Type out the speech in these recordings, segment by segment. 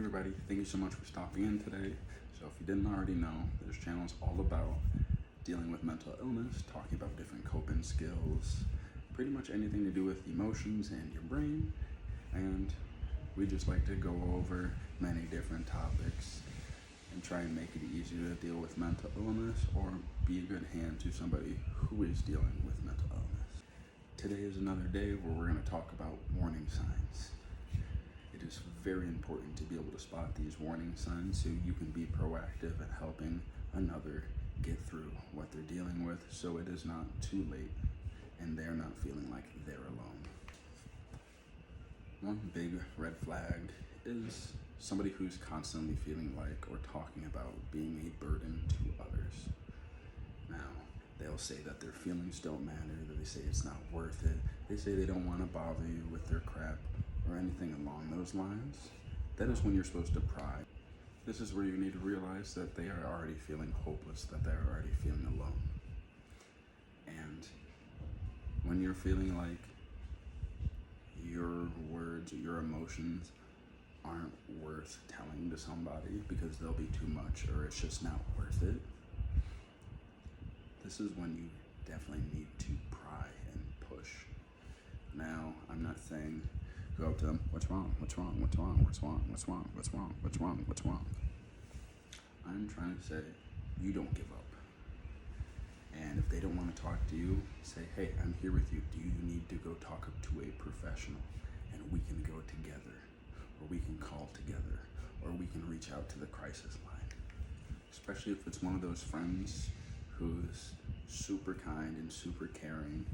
everybody, thank you so much for stopping in today. So if you didn't already know, this channel is all about dealing with mental illness, talking about different coping skills, pretty much anything to do with emotions and your brain. And we just like to go over many different topics and try and make it easier to deal with mental illness or be a good hand to somebody who is dealing with mental illness. Today is another day where we're going to talk about warning signs. It is very important to be able to spot these warning signs so you can be proactive at helping another get through what they're dealing with so it is not too late and they're not feeling like they're alone. One big red flag is somebody who's constantly feeling like or talking about being a burden to others. Now, they'll say that their feelings don't matter, that they say it's not worth it, they say they don't want to bother you with their crap or anything along those lines. That is when you're supposed to pry. This is where you need to realize that they are already feeling hopeless, that they're already feeling alone. And when you're feeling like your words or your emotions aren't worth telling to somebody because they'll be too much or it's just not worth it, this is when you definitely need to pry and push. Now, I'm not saying go up to them, what's wrong, what's wrong, what's wrong, what's wrong, what's wrong, what's wrong, what's wrong, what's wrong. I'm trying to say, you don't give up. And if they don't want to talk to you, say, hey, I'm here with you. Do you need to go talk to a professional? And we can go together, or we can call together, or we can reach out to the crisis line. Especially if it's one of those friends who's super kind and super caring,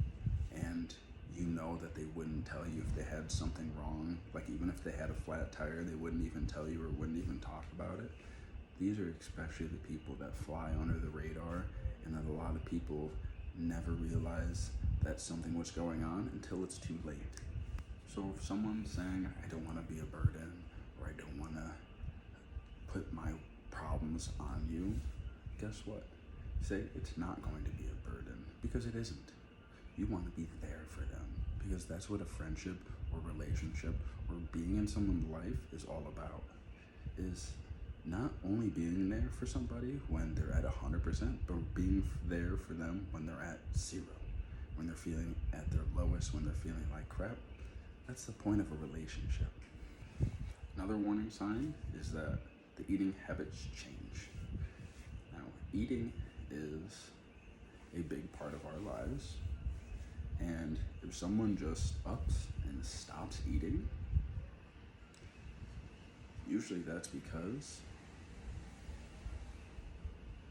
and you know that they wouldn't tell you if they had something wrong. Like even if they had a flat tire, they wouldn't even tell you or wouldn't even talk about it. These are especially the people that fly under the radar, and that a lot of people never realize that something was going on until it's too late. So if someone's saying, I don't want to be a burden, or I don't want to put my problems on you, guess what? Say it's not going to be a burden, because it isn't. You want to be there for them, because that's what a friendship or relationship or being in someone's life is all about. Is not only being there for somebody when they're at 100%, but being there for them when they're at 0, when they're feeling at their lowest, when they're feeling like crap. That's the point of a relationship. Another warning sign is that the eating habits change. Now, eating is a big part of our lives. And if someone just ups and stops eating, usually that's because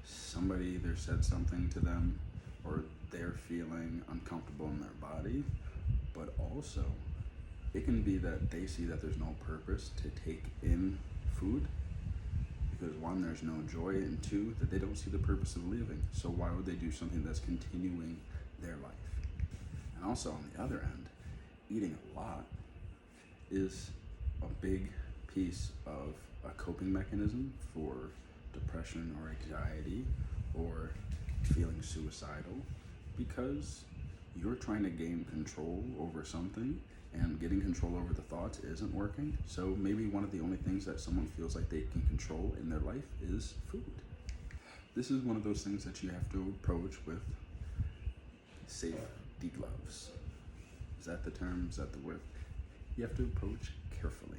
somebody either said something to them or they're feeling uncomfortable in their body, but also it can be that they see that there's no purpose to take in food because 1, there's no joy, and 2, that they don't see the purpose of living. So why would they do something that's continuing their life? And also on the other end, eating a lot is a big piece of a coping mechanism for depression or anxiety or feeling suicidal, because you're trying to gain control over something and getting control over the thoughts isn't working. So maybe one of the only things that someone feels like they can control in their life is food. This is one of those things that you have to approach with safety gloves. Is that the term? Is that the word? You have to approach carefully,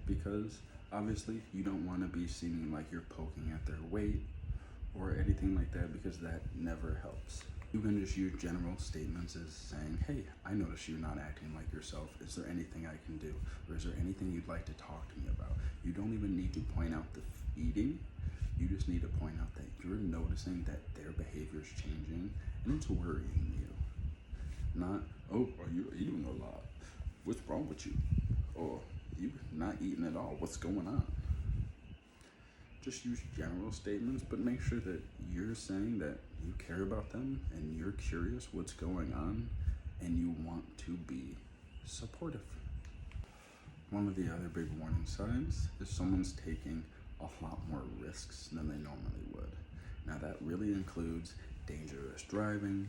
because obviously you don't want to be seeming like you're poking at their weight or anything like that, because that never helps. You can just use general statements as saying, hey, I notice you're not acting like yourself. Is there anything I can do? Or is there anything you'd like to talk to me about? You don't even need to point out the eating. You just need to point out that you're noticing that their behavior is changing and it's worrying you. Not, oh, are you eating a lot? What's wrong with you? Or you're not eating at all. What's going on? Just use general statements, but make sure that you're saying that you care about them and you're curious what's going on and you want to be supportive. One of the other big warning signs is someone's taking a lot more risks than they normally would. Now that really includes dangerous driving,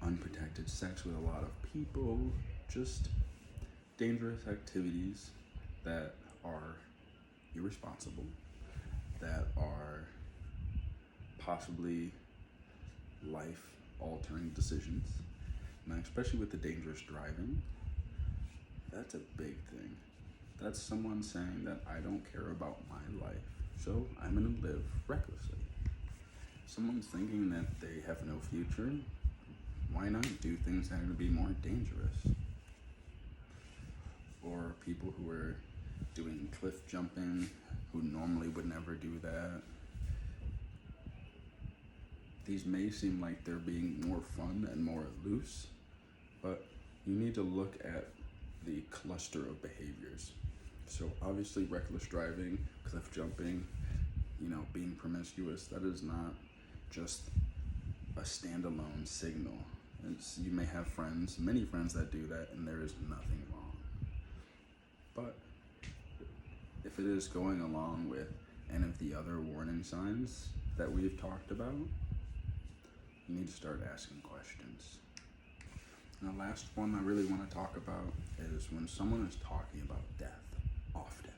unprotected sex with a lot of people, just dangerous activities that are irresponsible, that are possibly life-altering decisions. Now, especially with the dangerous driving, that's a big thing. That's someone saying that I don't care about my life, so I'm gonna live recklessly. Someone's thinking that they have no future, why not do things that are gonna be more dangerous? Or people who are doing cliff jumping, who normally would never do that. These may seem like they're being more fun and more loose, but you need to look at the cluster of behaviors. So obviously reckless driving, cliff jumping, being promiscuous, that is not just a standalone signal. You may have friends, many friends that do that, and there is nothing wrong. But if it is going along with any of the other warning signs that we've talked about, you need to start asking questions. And the last one I really want to talk about is when someone is talking about death often.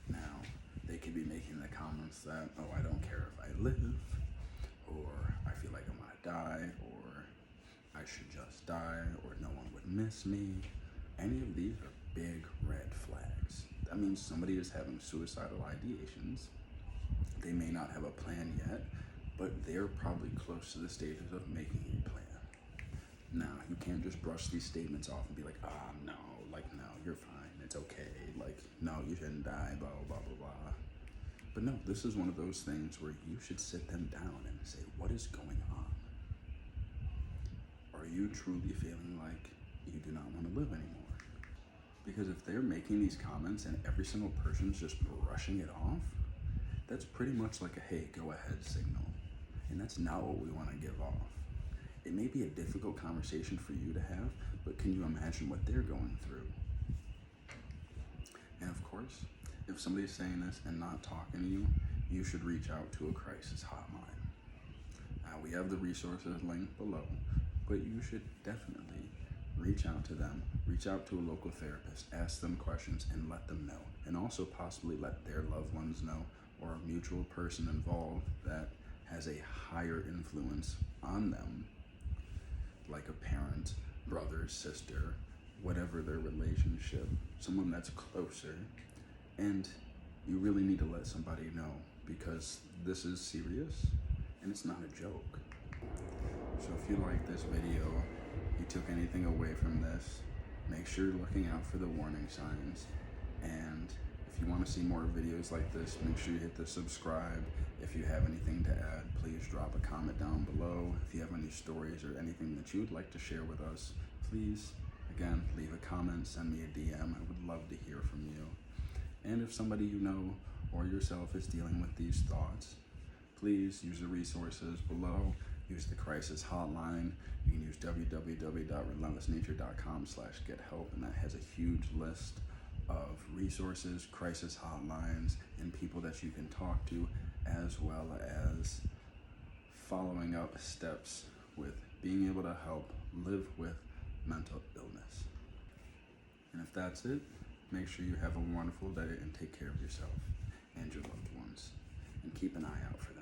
Now, they could be making the comments that, oh, I don't care if I live, or I feel like I'm gonna die, or I should just die, or no one would miss me. Any of these are big red flags. That means somebody is having suicidal ideations. They may not have a plan yet, but they're probably close to the stages of making a plan. Now, you can't just brush these statements off and be like, no, you're fine, it's okay, no, you shouldn't die, blah, blah, blah, blah. But no, this is one of those things where you should sit them down and say, what is going on? Are you truly feeling like you do not want to live anymore? Because if they're making these comments and every single person's just brushing it off, that's pretty much like a hey, go ahead signal. And that's not what we want to give off. It may be a difficult conversation for you to have, but can you imagine what they're going through? And of course, if somebody's saying this and not talking to you, you should reach out to a crisis hotline. Now, we have the resources linked below, but you should definitely reach out to them, reach out to a local therapist, ask them questions and let them know. And also possibly let their loved ones know, or a mutual person involved that has a higher influence on them, like a parent, brother, sister, whatever their relationship, someone that's closer. And you really need to let somebody know, because this is serious and it's not a joke. So if you like this video, you took anything away from this, make sure you're looking out for the warning signs. And if you want to see more videos like this, make sure you hit the subscribe. If you have anything to add, please drop a comment down below. If you have any stories or anything that you would like to share with us, please, again, leave a comment, send me a DM. I would love to hear from you. And if somebody you know or yourself is dealing with these thoughts, please use the resources below. Use the crisis hotline. You can use www.relentlessnature.com/gethelp, and that has a huge list of resources, crisis hotlines, and people that you can talk to, as well as following up steps with being able to help live with mental illness. And if that's it, make sure you have a wonderful day and take care of yourself and your loved ones, and keep an eye out for them.